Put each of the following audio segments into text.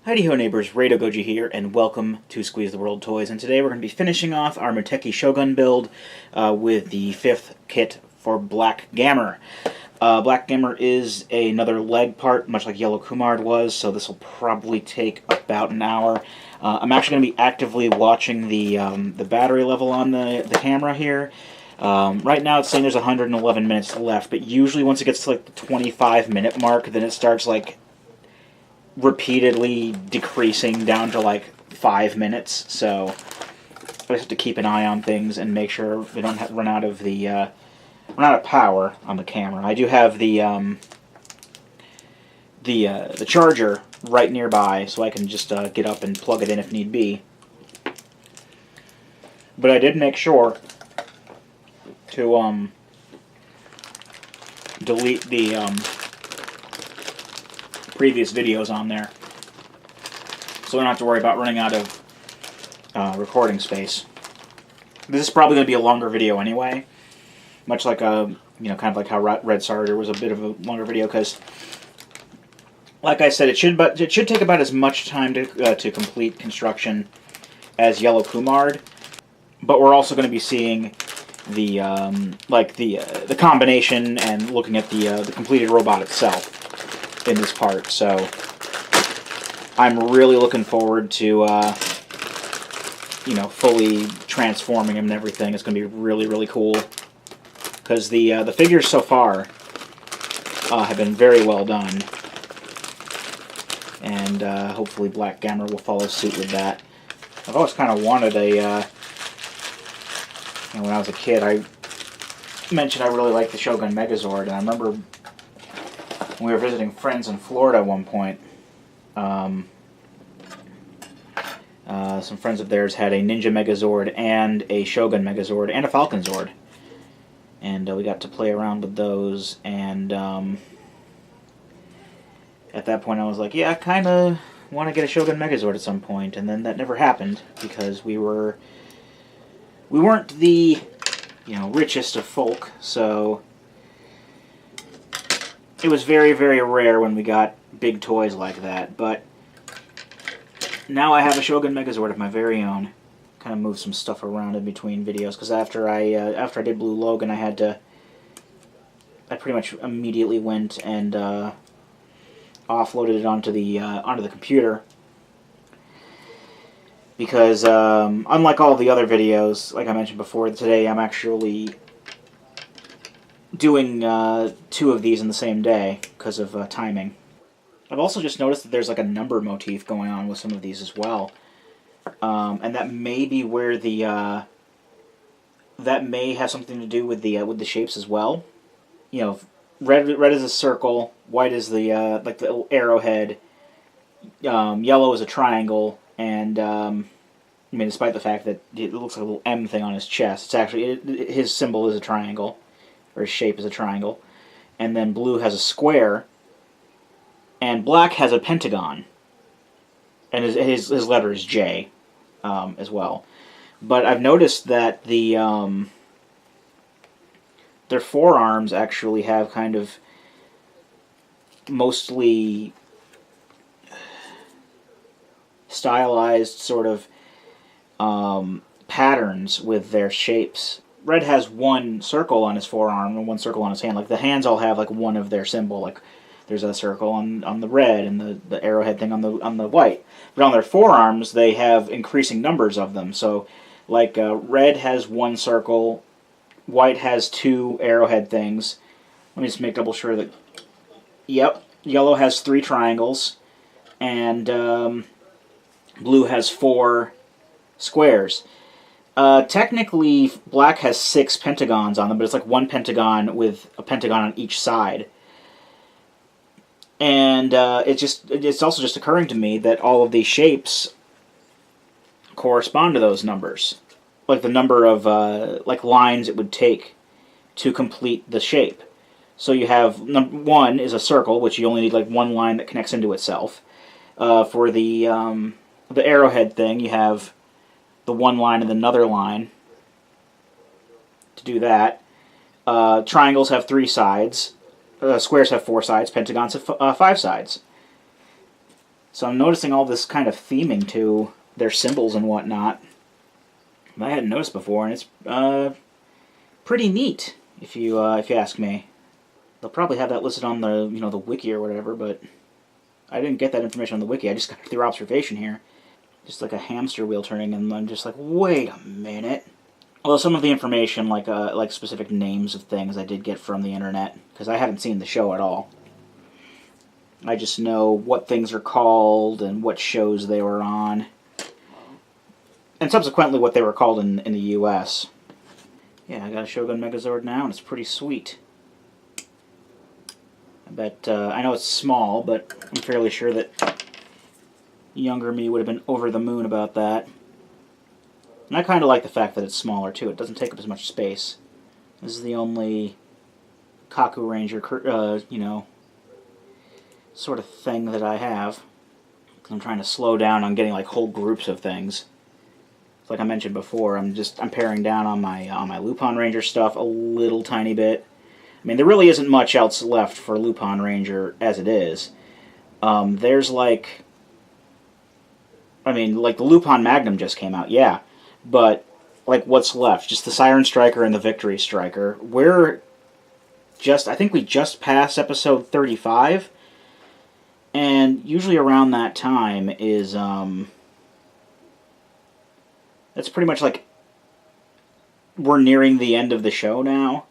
Heidi-ho neighbors, Radio Goji here, and welcome to Squeeze the World Toys. And today we're going to be finishing off our Muteki Shogun build with the 5th kit for Black Gammer. Black Gammer is another leg part, much like Yellow Kumard was, so this will probably take about an hour. I'm actually going to be actively watching the battery level on the camera here. Right now it's saying there's 111 minutes left, but usually once it gets to like the 25-minute mark, then it starts like repeatedly decreasing down to like 5 minutes. So I just have to keep an eye on things and make sure we don't run out of power on the camera. I do have the charger right nearby, so I can just get up and plug it in if need be. But I did make sure to delete the previous videos on there, so we don't have to worry about running out of recording space. This is probably going to be a longer video anyway, much like kind of like how Red Sarger was a bit of a longer video, because, like I said, it should take about as much time to complete construction as Yellow Kumard, but we're also going to be seeing the the combination and looking at the completed robot itself in this part, so I'm really looking forward to fully transforming him and everything. It's going to be really, really cool, because the figures so far have been very well done, and hopefully Black Gammer will follow suit with that. I've always kind of wanted a when I was a kid, I mentioned I really liked the Shogun Megazord, and I remember we were visiting friends in Florida at one point. Some friends of theirs had a Ninja Megazord and a Shogun Megazord and a Falcon Zord. And we got to play around with those, and at that point I was like, yeah, I kind of want to get a Shogun Megazord at some point, and then that never happened because we weren't the richest of folk, so it was very, very rare when we got big toys like that. But now I have a Shogun Megazord of my very own. Kind of moved some stuff around in between videos, because after I did Blue Logan, I pretty much immediately went and offloaded it onto the computer, because unlike all the other videos, like I mentioned before, today I'm actually doing 2 of these in the same day because of timing. I've also just noticed that there's like a number motif going on with some of these as well, and that may be where that may have something to do with the shapes as well. Red is a circle, white is the like the little arrowhead, yellow is a triangle, and despite the fact that it looks like a little M thing on his chest, it's actually his symbol is a triangle, or his shape is a triangle, and then blue has a square, and black has a pentagon, and his letter is J as well. But I've noticed that their forearms actually have kind of mostly stylized sort of patterns with their shapes. Red has one circle on his forearm and one circle on his hand. Like the hands all have like one of their symbol. Like there's a circle on the red and the arrowhead thing on the white. But on their forearms they have increasing numbers of them. So like red has one circle, white has 2 arrowhead things. Let me just make double sure that. Yep, yellow has 3 triangles, and blue has 4 squares. Technically, black has 6 pentagons on them, but it's like 1 pentagon with a pentagon on each side. And it's also just occurring to me that all of these shapes correspond to those numbers, like the number of like lines it would take to complete the shape. So you have 1 is a circle, which you only need like 1 line that connects into itself. For the arrowhead thing, you have the 1 line and another line to do that. Triangles have 3 sides. Squares have 4 sides. Pentagons have 5 sides. So I'm noticing all this kind of theming to their symbols and whatnot that I hadn't noticed before, and it's pretty neat, if you ask me. They'll probably have that listed on the the wiki or whatever, but I didn't get that information on the wiki. I just got it through observation here. Just like a hamster wheel turning, and I'm just like, wait a minute. Although some of the information, like specific names of things, I did get from the internet, because I haven't seen the show at all. I just know what things are called and what shows they were on. And subsequently what they were called in the US. Yeah, I got a Shogun Megazord now, and it's pretty sweet. I bet, I know it's small, but I'm fairly sure that younger me would have been over the moon about that. And I kind of like the fact that it's smaller, too. It doesn't take up as much space. This is the only Kaku Ranger, sort of thing that I have. I'm trying to slow down on getting like whole groups of things. Like I mentioned before, I'm paring down on my Lupin Ranger stuff a little tiny bit. I mean, there really isn't much else left for Lupin Ranger as it is. There's like the Lupin Magnum just came out, yeah, but like what's left? Just the Siren Striker and the Victory Striker. I think we just passed episode 35. And usually around that time is, that's pretty much like, we're nearing the end of the show now.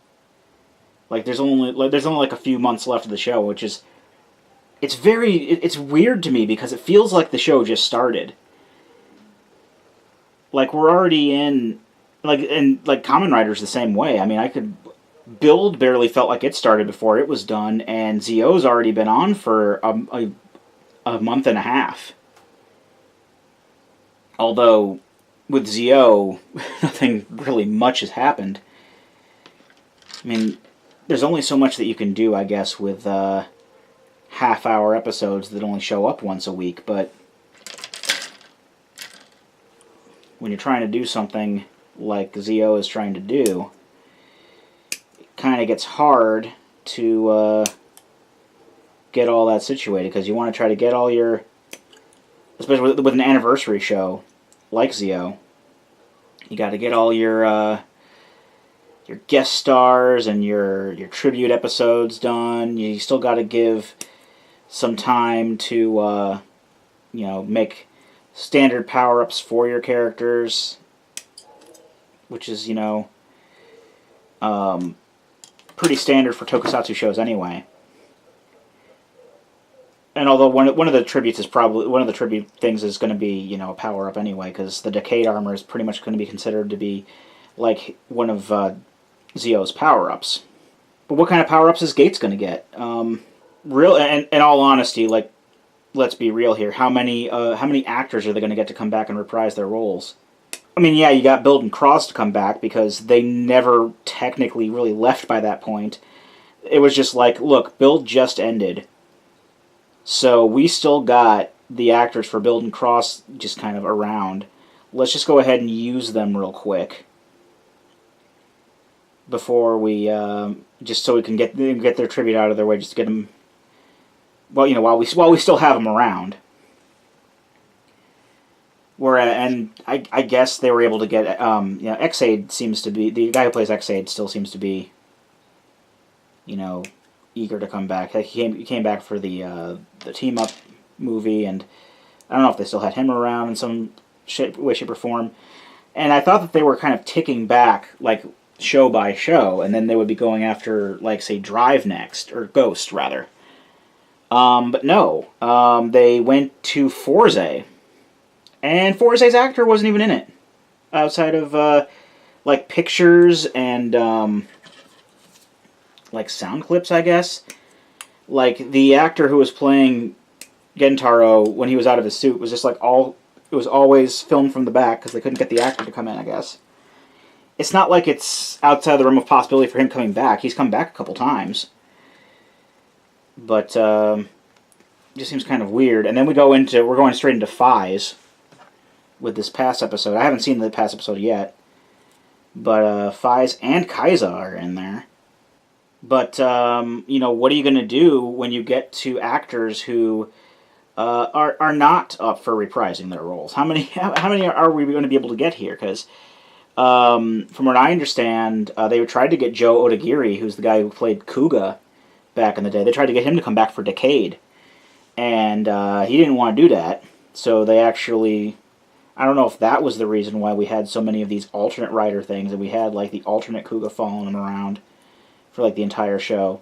Like, there's only like a few months left of the show, which is, it's weird to me because it feels like the show just started. Like, we're already in, and Kamen Rider's the same way. I mean, Build barely felt like it started before it was done, and Zio's already been on for a month and a half. Although, with Zio, nothing really much has happened. I mean, there's only so much that you can do, I guess, with half-hour episodes that only show up once a week, but when you're trying to do something like Zio is trying to do, kind of gets hard to get all that situated, because you want to try to get all your, especially with an anniversary show like Zio, you got to get all your guest stars and your tribute episodes done. You still got to give some time to make standard power-ups for your characters, which is pretty standard for tokusatsu shows anyway. And although one of the tribute things is going to be a power up anyway, because the Decade armor is pretty much going to be considered to be like one of Zio's power ups. But what kind of power ups is Gates going to get? In all honesty, like, let's be real here. How many actors are they going to get to come back and reprise their roles? I mean, yeah, you got Build and Cross to come back because they never technically really left by that point. It was just like, look, Build just ended. So we still got the actors for Build and Cross just kind of around. Let's just go ahead and use them real quick before we, just so we can get their tribute out of their way, just to get them, well, while we still have them around. And I guess they were able to get, X-Aid seems to be, the guy who plays X-Aid still seems to be, eager to come back. He came back for the Team Up movie, and I don't know if they still had him around in some way, shape, or form. And I thought that they were kind of ticking back, like, show by show, and then they would be going after, like, say, Drive next, or Ghost, rather. But no. They went to Forze. And Forze's actor wasn't even in it. Outside of, like, pictures and, like, sound clips, I guess. Like, the actor who was playing Gentaro when he was out of his suit was just, like, it was always filmed from the back because they couldn't get the actor to come in, I guess. It's not like it's outside the realm of possibility for him coming back. He's come back a couple times. But, it just seems kind of weird. And then we're going straight into Fies with this past episode. I haven't seen the past episode yet. But, Fies and Kaiza are in there. But, what are you going to do when you get to actors who are not up for reprising their roles. How many how many are we going to be able to get here? Because from what I understand, they tried to get Joe Odagiri, who's the guy who played Kuga back in the day. They tried to get him to come back for Decade, and he didn't want to do that. So they actually, I don't know if that was the reason why we had so many of these alternate writer things, and we had like the alternate Kuga following him around for like the entire show.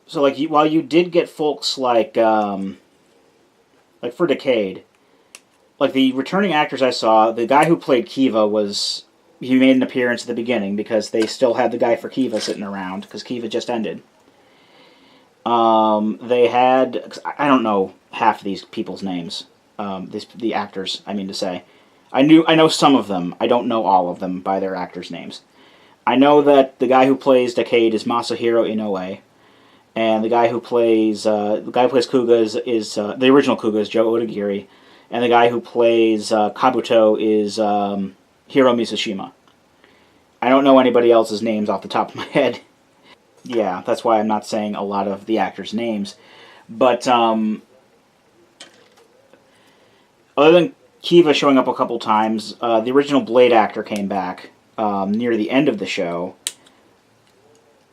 So like while you did get folks like for Decade, like the returning actors I saw, the guy who played Kiva he made an appearance at the beginning because they still had the guy for Kiva sitting around because Kiva just ended. They had, I don't know half of these people's names, the actors, I mean to say. I know some of them. I don't know all of them by their actors' names. I know that the guy who plays Decade is Masahiro Inoue, and the guy who plays Kuga is the original Kuga is Joe Odagiri, and the guy who plays Kabuto is Hiro Misushima. I don't know anybody else's names off the top of my head. Yeah, that's why I'm not saying a lot of the actors' names. But other than Kiva showing up a couple times, the original Blade actor came back near the end of the show.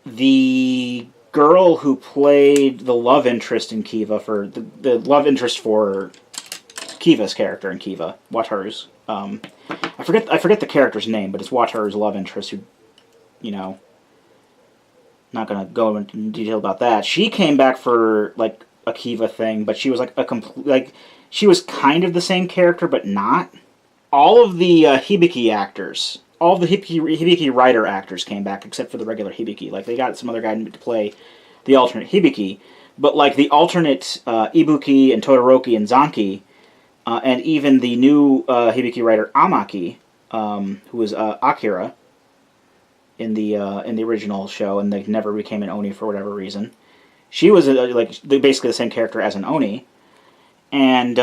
The girl who played the love interest in Kiva, for the love interest for Kiva's character in Kiva, Wataru's. I forget the character's name, but it's Wataru's love interest who, not going to go into detail about that. She came back for like a Kiva thing, but she was she was kind of the same character, but not. All of the Hibiki actors, all of the Hibiki writer actors came back except for the regular Hibiki. Like they got some other guy to play the alternate Hibiki, but like the alternate Ibuki and Todoroki and Zanki, and even the new Hibiki writer Amaki, who was Akira in the original show, and they never became an Oni for whatever reason. She was basically the same character as an Oni, and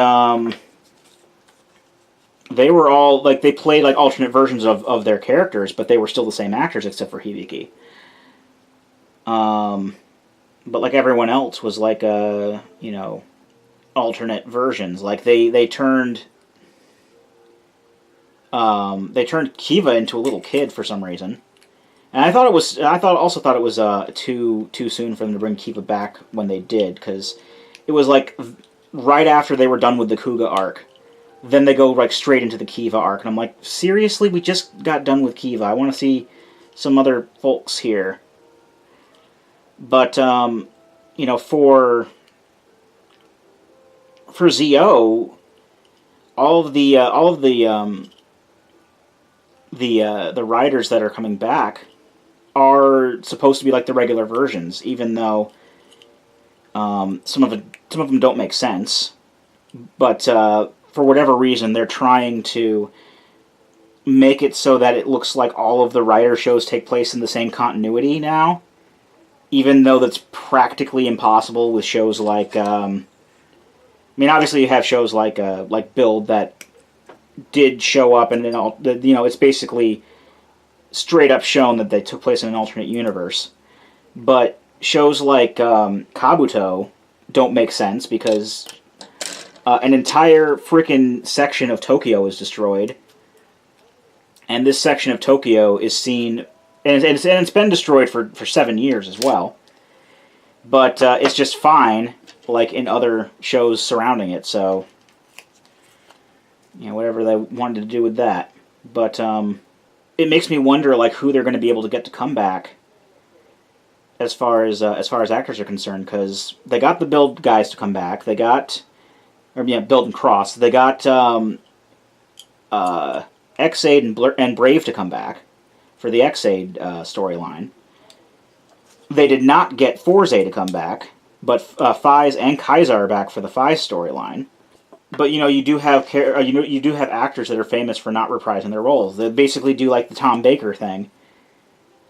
they were all they played like alternate versions of their characters, but they were still the same actors except for Hibiki. But like everyone else was like alternate versions. Like they turned Kiva into a little kid for some reason. And I also thought it was too soon for them to bring Kiva back when they did, because it was like right after they were done with the Kuga arc, then they go like straight into the Kiva arc, and I'm like, seriously, we just got done with Kiva. I want to see some other folks here. But for Zi-O, all of the writers that are coming back are supposed to be like the regular versions, even though some of them don't make sense. But for whatever reason, they're trying to make it so that it looks like all of the writer shows take place in the same continuity now, even though that's practically impossible with shows like. Obviously you have shows like Build that did show up, and it's basically straight up shown that they took place in an alternate universe. But shows like Kabuto don't make sense because an entire freaking section of Tokyo is destroyed, and this section of Tokyo is seen, and it's been destroyed for 7 years as well. But it's just fine, like in other shows surrounding it. So, whatever they wanted to do with that. But it makes me wonder, like, who they're going to be able to get to come back as far as actors are concerned, because they got the Build guys to come back. They got, Build and Cross. They got X-Aid and Brave to come back for the X-Aid storyline. They did not get Forze to come back, but Fize and Kaiser are back for the Fize storyline. But you do have actors that are famous for not reprising their roles. They basically do like the Tom Baker thing.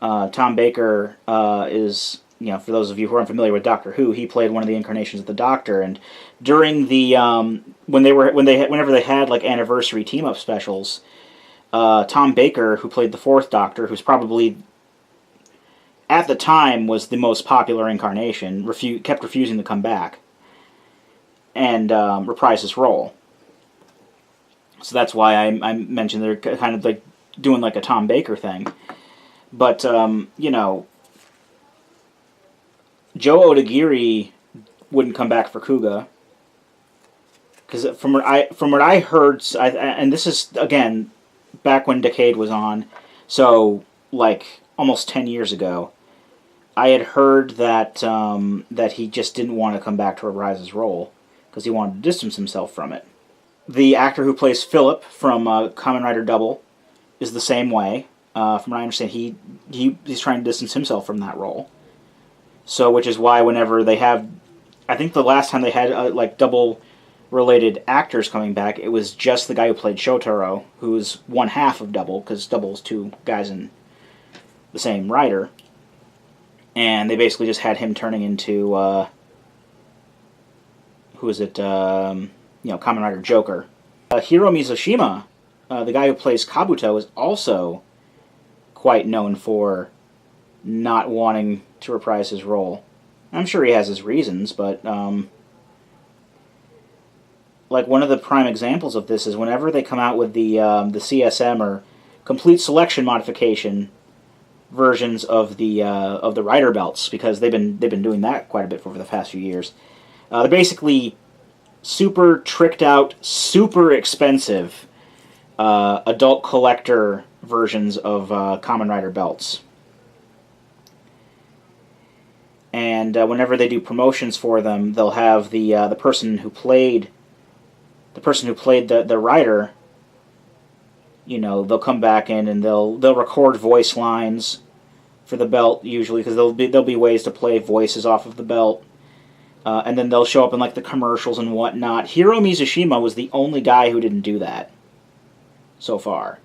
Tom Baker is, for those of you who aren't familiar with Doctor Who, he played one of the incarnations of the Doctor. And during the whenever they had like anniversary team up specials, Tom Baker, who played the fourth Doctor, who's probably at the time was the most popular incarnation, kept refusing to come back. and reprise his role. So that's why I mentioned they're kind of like doing like a Tom Baker thing. But, you know, Joe Odagiri wouldn't come back for Kuga. Because from what I heard, and this is, again, back when Decade was on, so, like, almost 10 years ago, I had heard that that he just didn't want to come back to reprise his role, because he wanted to distance himself from it. The actor who plays Philip from Kamen Rider Double is the same way. From what I understand, he's trying to distance himself from that role. So, which is why whenever they have, I think the last time they had like double-related actors coming back, it was just the guy who played Shotaro, who's one half of Double, because Double is two guys in the same writer, and they basically just had him turning into who is it? Kamen Rider Joker. Hiro Mizushima, the guy who plays Kabuto, is also quite known for not wanting to reprise his role. I'm sure he has his reasons, but like one of the prime examples of this is whenever they come out with the CSM or complete selection modification versions of the rider belts, because they've been doing that quite a bit over the past few years. They're basically super tricked out, super expensive adult collector versions of Kamen Rider belts. And whenever they do promotions for them, they'll have the person who played the rider. You know, they'll come back in and they'll record voice lines for the belt usually, because there'll be ways to play voices off of the belt. And then they'll show up in like the commercials and whatnot. Hiro Mizushima was the only guy who didn't do that so far.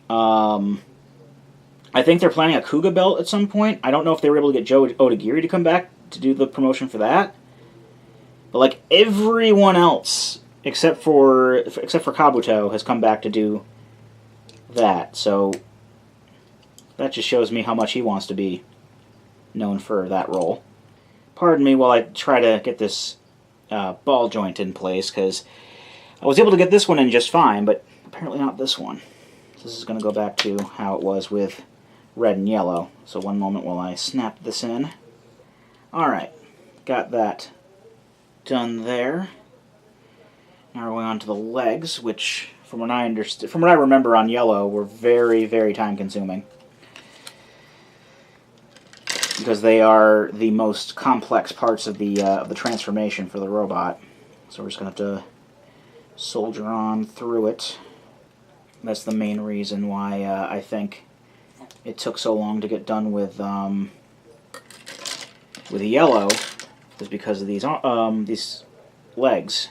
I think they're planning a Kuga belt at some point. I don't know if they were able to get Joe Odagiri to come back to do the promotion for that. But like everyone else except for Kabuto has come back to do that. So that just shows me how much he wants to be known for that role. Pardon me while I try to get this ball joint in place, because I was able to get this one in just fine, but apparently not this one. So this is going to go back to how it was with red and yellow. So one moment while I snap this in. Alright, got that done there. Now we're going on to the legs, which from what I remember on yellow were very, very time consuming, because they are the most complex parts of the transformation for the robot. So we're just going to have to soldier on through it. That's the main reason why I think it took so long to get done with yellow, is because of these legs.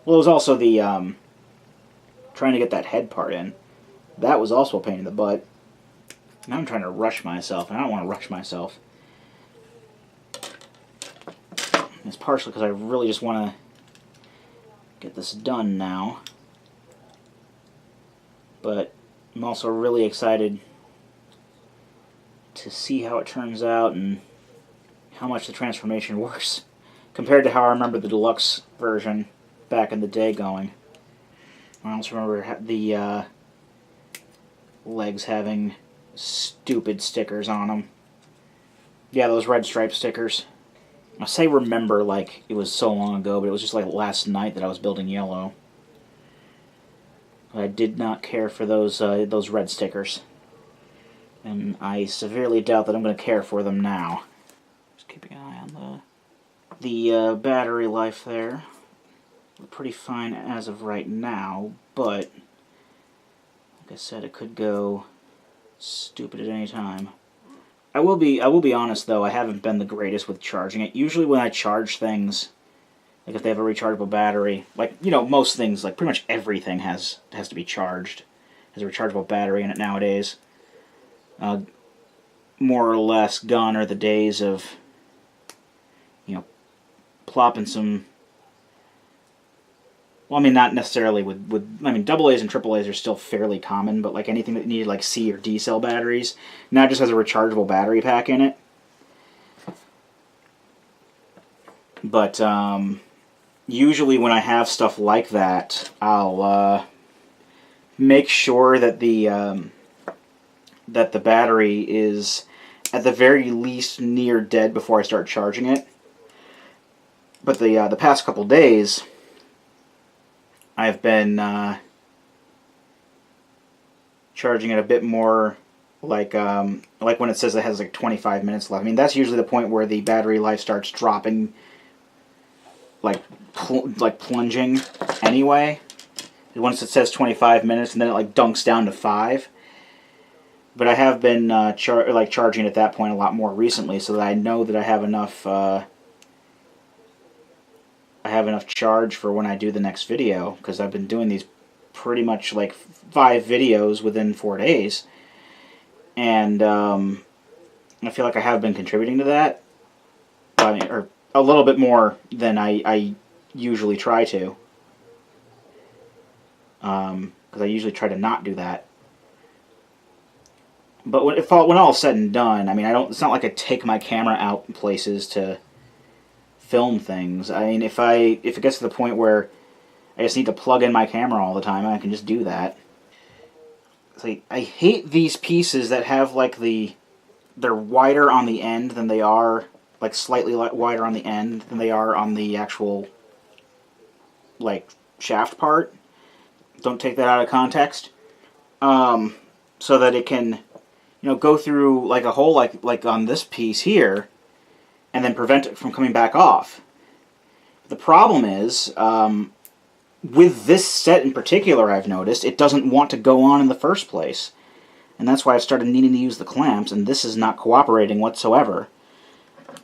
Well, it was also the trying to get that head part in. That was also a pain in the butt. Now I'm trying to rush myself, and I don't want to rush myself. It's partially because I really just want to get this done now. But I'm also really excited to see how it turns out and how much the transformation works compared to how I remember the deluxe version back in the day going. I also remember the legs having stupid stickers on them. Yeah, those red stripe stickers. I say remember like it was so long ago, but it was just like last night that I was building yellow. I did not care for those red stickers, and I severely doubt that I'm going to care for them now. Just keeping an eye on the battery life there. We're pretty fine as of right now, but like I said, it could go stupid at any time. I will be honest though, I haven't been the greatest with charging it. Usually when I charge things, like if they have a rechargeable battery, like, you know, most things, like pretty much everything has to be charged. Has a rechargeable battery in it nowadays. More or less gone are the days of, you know, plopping some. Well, I mean, not necessarily with I mean, AA's and AAA's are still fairly common, but like anything that needed like C or D cell batteries, now it just has a rechargeable battery pack in it. But usually when I have stuff like that, I'll make sure that the battery is at the very least near dead before I start charging it. But the past couple days, I've been charging it a bit more, like when it says it has like 25 minutes left. I mean, that's usually the point where the battery life starts dropping, like plunging anyway. Once it says 25 minutes, and then it like dunks down to 5. But I have been charging at that point a lot more recently, so that I know that I have enough. I have enough charge for when I do the next video, because I've been doing these pretty much like 5 videos within 4 days, and I feel like I have been contributing to that. I mean, or a little bit more than I usually try to, because I usually try to not do that. But when all's said and done, I mean, it's not like I take my camera out places to film things. I mean, if it gets to the point where I just need to plug in my camera all the time, I can just do that. It's like, I hate these pieces that have like they're wider on the end than they are, like slightly wider on the end than they are on the actual like shaft part. Don't take that out of context. So that it can, go through like a hole like on this piece here, and then prevent it from coming back off. The problem is, with this set in particular, I've noticed, it doesn't want to go on in the first place. And that's why I've started needing to use the clamps, and this is not cooperating whatsoever.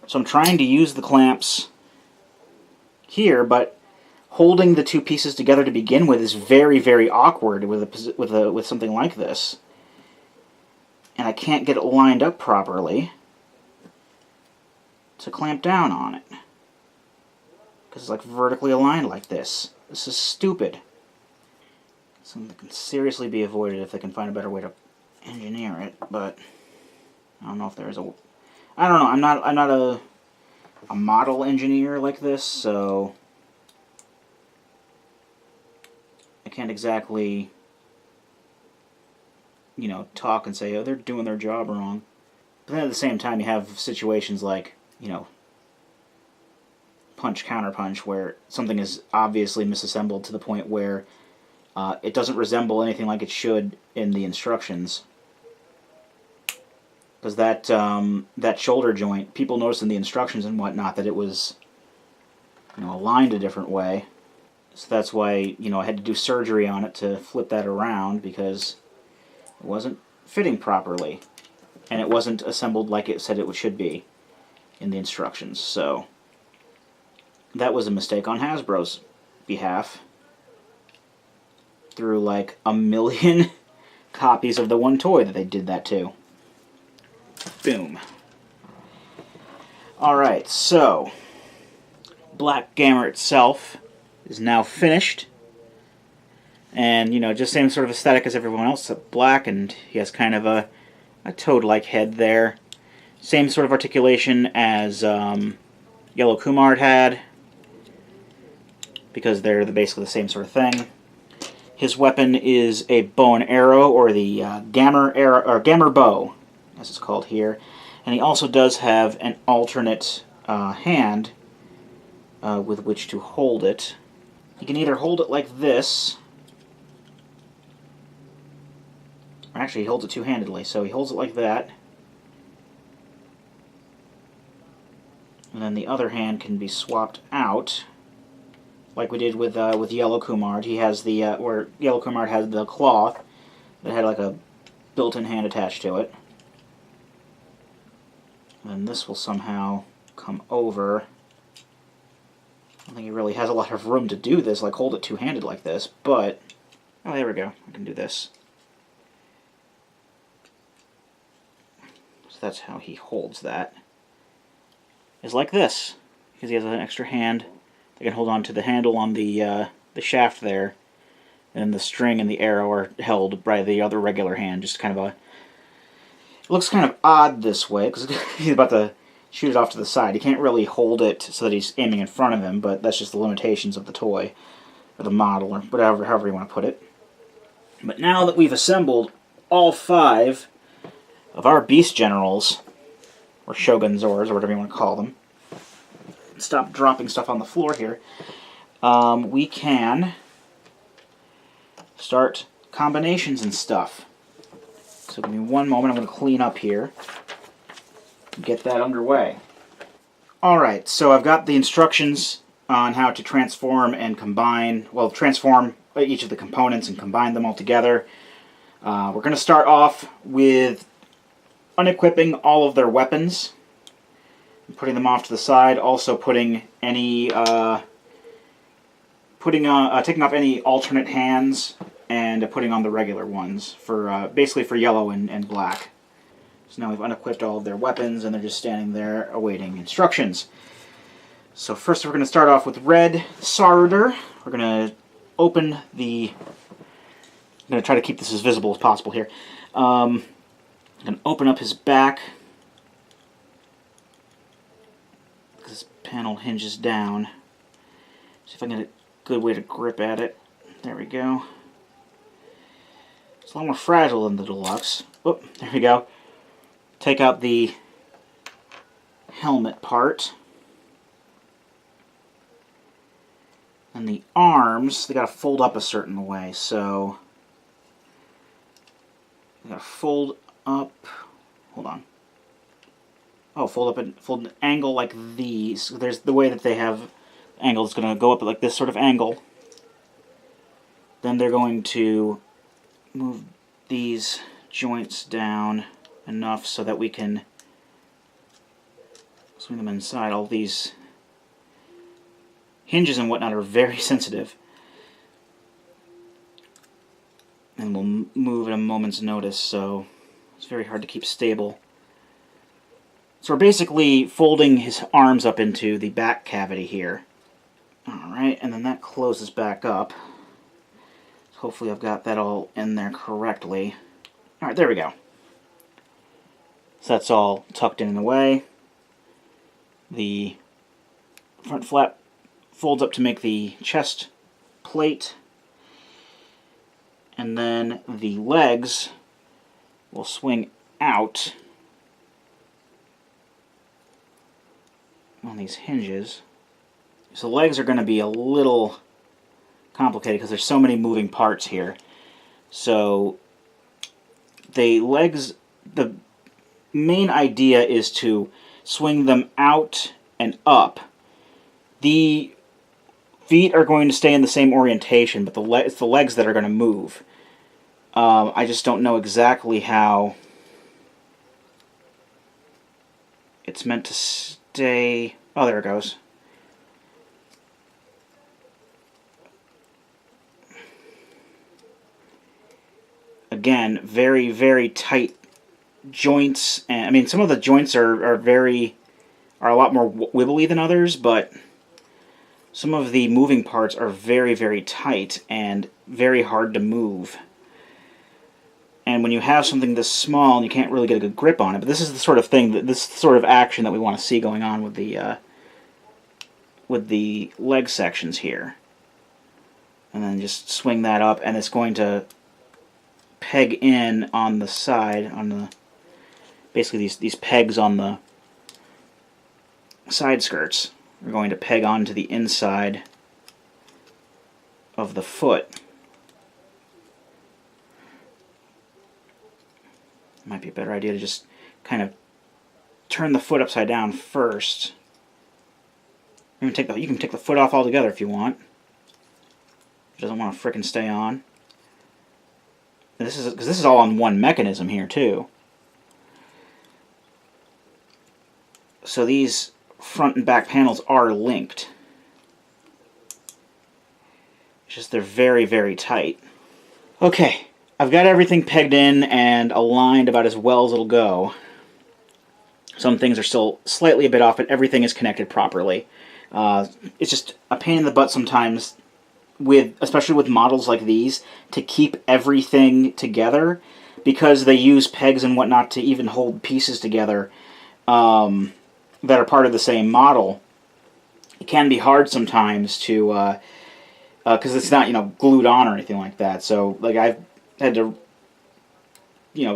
So I'm trying to use the clamps here, but holding the two pieces together to begin with is very, very awkward with something like this. And I can't get it lined up properly to clamp down on it, because it's like vertically aligned like this. This is stupid. Something that can seriously be avoided if they can find a better way to engineer it, but I don't know if there's a... I don't know, I'm not a model engineer like this, so I can't exactly, talk and say, oh, they're doing their job wrong. But then at the same time, you have situations like, punch counterpunch, where something is obviously misassembled to the point where it doesn't resemble anything like it should in the instructions. Because that shoulder joint, people noticed in the instructions and whatnot that it was, aligned a different way. So that's why, I had to do surgery on it to flip that around, because it wasn't fitting properly. And it wasn't assembled like it said it should be in the instructions. So that was a mistake on Hasbro's behalf. Through like a million copies of the one toy that they did that to. Boom. Alright, so Black Gammer itself is now finished. And, just same sort of aesthetic as everyone else, except black, and he has kind of a toad-like head there. Same sort of articulation as Yellow Kumar had, because they're basically the same sort of thing. His weapon is a bow and arrow, or the Gammer bow, as it's called here. And he also does have an alternate hand with which to hold it. You can either hold it like this, or actually he holds it two-handedly, so he holds it like that. And then the other hand can be swapped out, like we did with Yellow Kumar. He has the where Yellow Kumar has the claw that had like a built-in hand attached to it. And then this will somehow come over. I don't think he really has a lot of room to do this, like hold it two-handed like this, but... Oh, there we go. I can do this. So that's how he holds that. Is like this, because he has an extra hand. They can hold on to the handle on the shaft there, and the string and the arrow are held by the other regular hand. Just kind of a... It looks kind of odd this way, because he's about to shoot it off to the side. He can't really hold it so that he's aiming in front of him, but that's just the limitations of the toy, or the model, or whatever, however you want to put it. But now that we've assembled all 5 of our Beast Generals, or Shogun Zors, or whatever you want to call them, stop dropping stuff on the floor here, we can start combinations and stuff. So give me one moment, I'm going to clean up here. Get that underway. Alright, so I've got the instructions on how to transform and combine, well, transform each of the components and combine them all together. We're going to start off with unequipping all of their weapons, and putting them off to the side, also putting any, taking off any alternate hands and putting on the regular ones, for basically for yellow and black. So now we've unequipped all of their weapons, and they're just standing there awaiting instructions. So first we're going to start off with red Saruder. We're going to open the... I'm going to try to keep this as visible as possible here. I'm going to open up his back. This panel hinges down. See if I can get a good way to grip at it. There we go. It's a lot more fragile than the Deluxe. Oh, there we go. Take out the helmet part. And the arms, they gotta fold up a certain way, so they gotta fold up, hold on. Oh, fold an angle like these. There's the way that they have angle. It's gonna go up like this sort of angle. Then they're going to move these joints down enough so that we can swing them inside. All these hinges and whatnot are very sensitive, and will move at a moment's notice, so it's very hard to keep stable. So we're basically folding his arms up into the back cavity here. Alright, and then that closes back up. So hopefully I've got that all in there correctly. Alright, there we go. So that's all tucked in the way. The front flap folds up to make the chest plate. And then the legs will swing out on these hinges. So the legs are going to be a little complicated because there's so many moving parts here. So the legs, the main idea is to swing them out and up. The feet are going to stay in the same orientation, but it's the legs that are going to move. I just don't know exactly how it's meant to stay. Oh, there it goes. Again, very, very tight joints. And I mean, some of the joints are a lot more wibbly than others, but some of the moving parts are very, very tight and very hard to move. And when you have something this small, and you can't really get a good grip on it, but this is the sort of thing, this sort of action that we want to see going on with the leg sections here. And then just swing that up, and it's going to peg in on the side, on the basically these pegs on the side skirts are going to peg onto the inside of the foot. Might be a better idea to just kind of turn the foot upside down first. You can take the foot off altogether if you want. It doesn't want to frickin' stay on. And this is all on one mechanism here too. So these front and back panels are linked. It's just they're very, very tight. Okay. I've got everything pegged in and aligned about as well as it'll go. Some things are still slightly a bit off, but everything is connected properly. It's just a pain in the butt sometimes, especially with models like these, to keep everything together, because they use pegs and whatnot to even hold pieces together. that are part of the same model, it can be hard sometimes to, because it's not, glued on or anything like that. So, like, I've had to,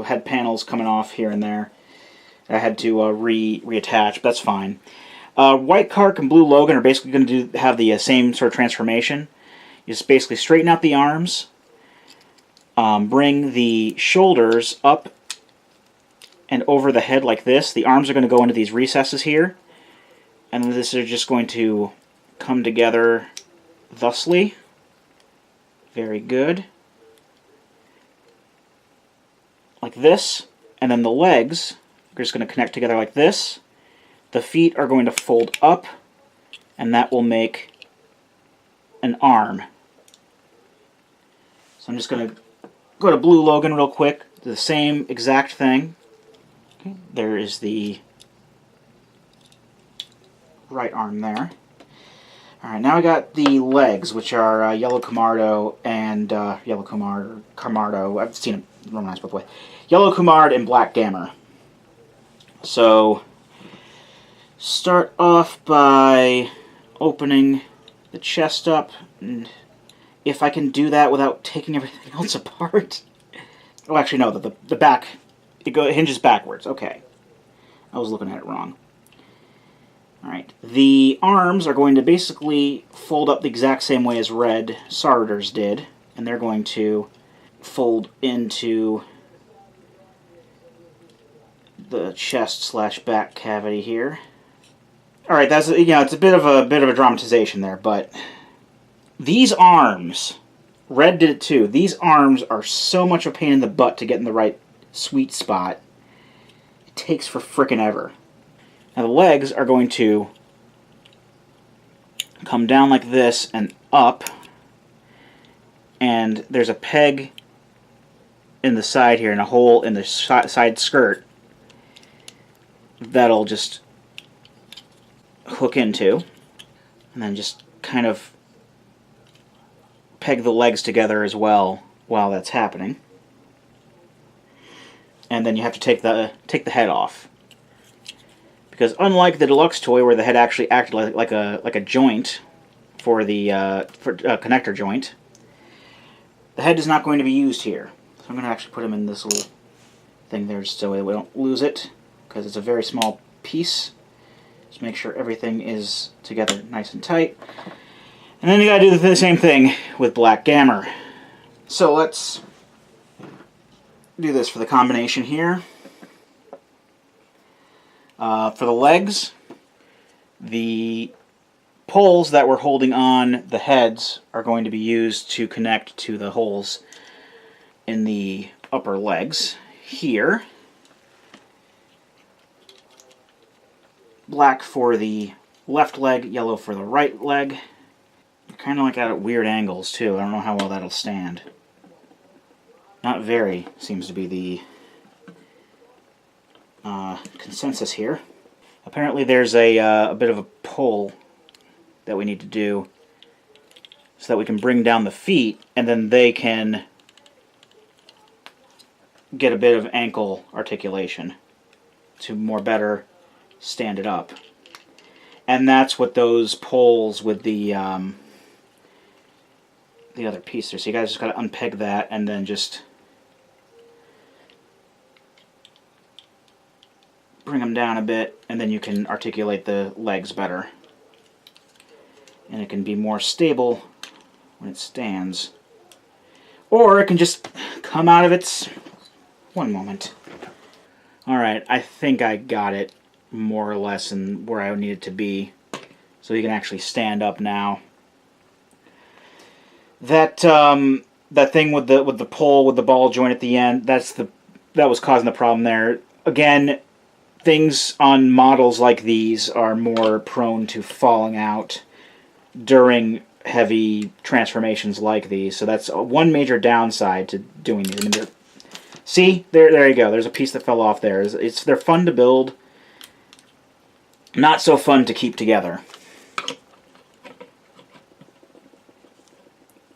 had panels coming off here and there. I had to reattach, but that's fine. White Kark and Blue Logan are basically going to have the same sort of transformation. You just basically straighten out the arms, bring the shoulders up and over the head like this. The arms are going to go into these recesses here, and then this is just going to come together thusly. Very good. Like this. And then the legs are just going to connect together like this. The feet are going to fold up, and that will make an arm. So I'm just going to go to Blue Logan real quick. Do the same exact thing. Okay, there is the right arm there. Alright, now I got the legs, which are Yellow Camardo and Yellow Camardo. I've seen it romanized both ways. Yellow Kumard and Black Gammer. So, start off by opening the chest up, and if I can do that without taking everything else apart. Oh, actually, no, the back, it hinges backwards. Okay. I was looking at it wrong. Alright, the arms are going to basically fold up the exact same way as Red Sardar's did, and they're going to fold into the chest/back cavity here. Alright, that's, it's a bit of a dramatization there, but these arms, Red did it too. These arms are so much of a pain in the butt to get in the right sweet spot. It takes for frickin' ever. Now the legs are going to come down like this and up, and there's a peg in the side here and a hole in the side skirt that'll just hook into, and then just kind of peg the legs together as well while that's happening. And then you have to take the head off. Because unlike the deluxe toy, where the head actually acted like a joint for the connector joint, the head is not going to be used here. So I'm going to actually put him in this little thing there, just so we don't lose it, because it's a very small piece. Just make sure everything is together nice and tight. And then you got to do the same thing with Black Gammer. So let's do this for the combination here. For the legs, the poles that we're holding on the heads are going to be used to connect to the holes in the upper legs here. Black for the left leg, yellow for the right leg. Kind of like at weird angles too. I don't know how well that'll stand. Not very seems to be the consensus here. Apparently there's a bit of a pull that we need to do so that we can bring down the feet, and then they can get a bit of ankle articulation to more better stand it up. And that's what those poles with the other piece there. So you guys just got to unpeg that and then just bring them down a bit, and then you can articulate the legs better. And it can be more stable when it stands. Or it can just come out of its... One moment. Alright, I think I got it more or less in where I need it to be. So you can actually stand up now. That that thing with the pole with the ball joint at the end, that was causing the problem there. Again, things on models like these are more prone to falling out during heavy transformations like these. So that's one major downside to doing these. I mean, see, there you go. There's a piece that fell off there. They're fun to build, not so fun to keep together.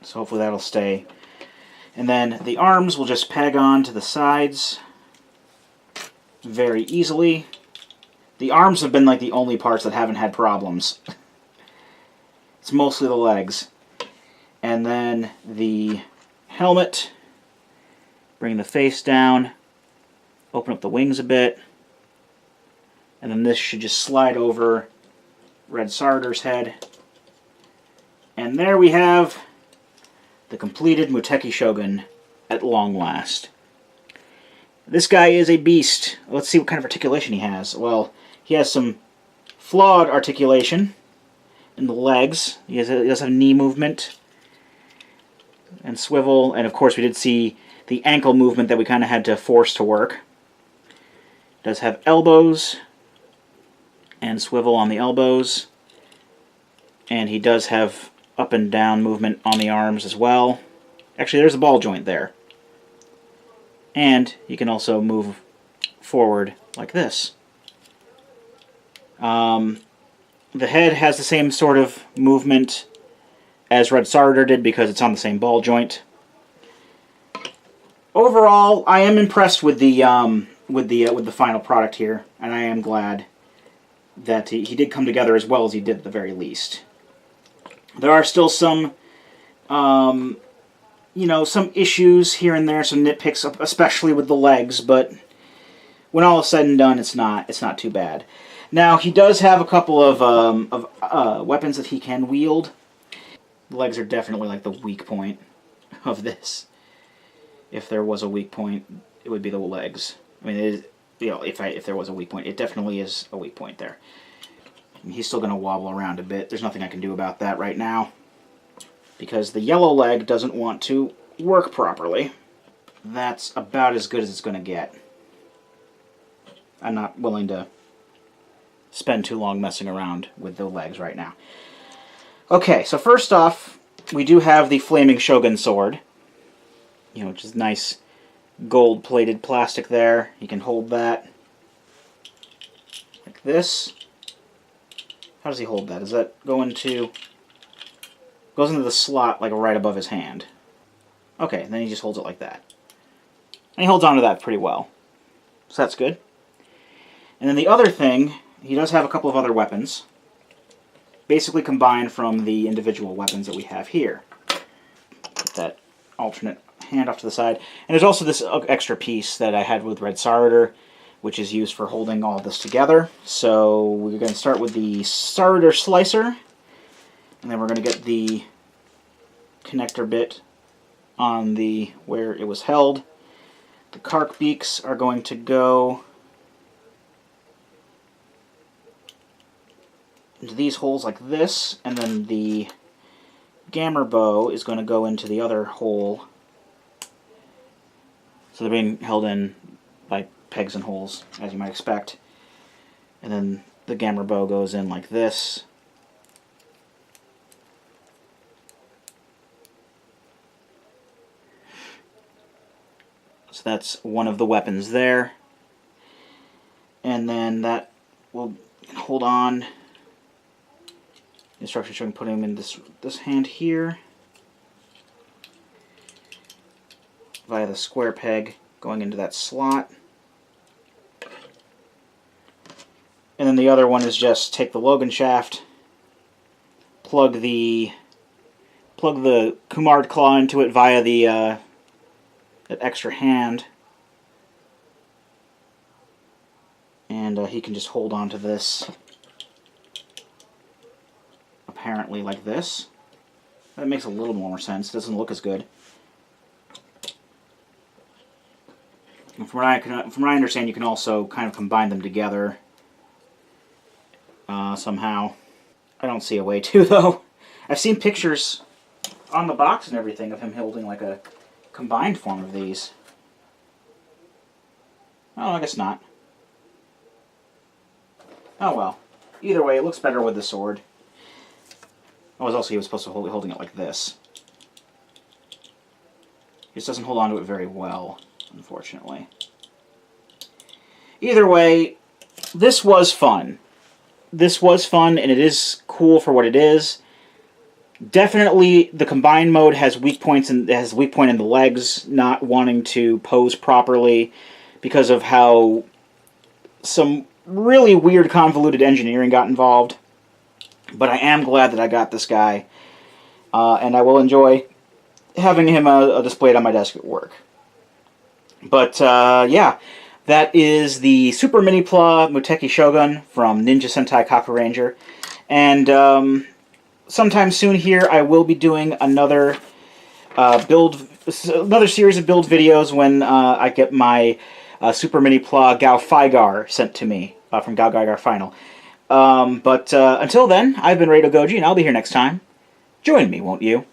So hopefully that'll stay. And then the arms will just peg on to the sides very easily. The arms have been like the only parts that haven't had problems. It's mostly the legs. And then the helmet. Bring the face down. Open up the wings a bit. And then this should just slide over Red Sarder's head. And there we have the completed Muteki Shogun at long last. This guy is a beast. Let's see what kind of articulation he has. Well, he has some flawed articulation in the legs. He does have knee movement and swivel. And of course we did see the ankle movement that we kind of had to force to work. Does have elbows and swivel on the elbows. And he does have up and down movement on the arms as well. Actually, there's a ball joint there. And he can also move forward like this. The head has the same sort of movement as Red Sarder did because it's on the same ball joint. Overall, I am impressed with the final product here, and I am glad that he did come together as well as he did at the very least. There are still some, some issues here and there, some nitpicks, especially with the legs, but when all is said and done, it's not too bad. Now, he does have a couple of weapons that he can wield. The legs are definitely like the weak point of this. If there was a weak point, it would be the legs. I mean, if there was a weak point, it definitely is a weak point there. He's still going to wobble around a bit. There's nothing I can do about that right now, because the yellow leg doesn't want to work properly. That's about as good as it's going to get. I'm not willing to spend too long messing around with the legs right now. Okay, so first off, we do have the Flaming Shogun sword. Which is nice gold-plated plastic there. You can hold that like this. How does he hold that? Does that go into... goes into the slot like right above his hand. Okay, and then he just holds it like that. And he holds onto that pretty well. So that's good. And then the other thing, he does have a couple of other weapons. Basically combined from the individual weapons that we have here. Put that alternate hand off to the side. And there's also this extra piece that I had with Red Sarder, which is used for holding all this together. So we're going to start with the Sarder slicer, and then we're going to get the connector bit on the where it was held. The Kark beaks are going to go into these holes like this, and then the Gammer bow is going to go into the other hole. So they're being held in by pegs and holes, as you might expect. And then the Gammer bow goes in like this. So that's one of the weapons there. And then that will hold on. Instructions showing putting him in this hand here via the square peg going into that slot. And then the other one is just take the Logan shaft, plug the Kumard claw into it via the that extra hand, and he can just hold on to this apparently like this. That makes a little more sense. It doesn't look as good. And from what I understand, you can also kind of combine them together somehow. I don't see a way to, though. I've seen pictures on the box and everything of him holding like a combined form of these. Oh, I guess not. Oh well. Either way, it looks better with the sword. Oh, he was supposed to be holding it like this. He just doesn't hold on to it very well, unfortunately. Either way, this was fun. This was fun, and it is cool for what it is. Definitely, the combined mode has weak points, and it has a weak point in the legs not wanting to pose properly because of how some really weird, convoluted engineering got involved. But I am glad that I got this guy, and I will enjoy having him displayed on my desk at work. But, yeah, that is the Super Minipla Muteki Shogun from Ninja Sentai Kaku Ranger. And sometime soon here, I will be doing another series of build videos when I get my Super Minipla Gao Figar sent to me from Gao Gaigar Final. But until then, I've been Rado Goji, and I'll be here next time. Join me, won't you?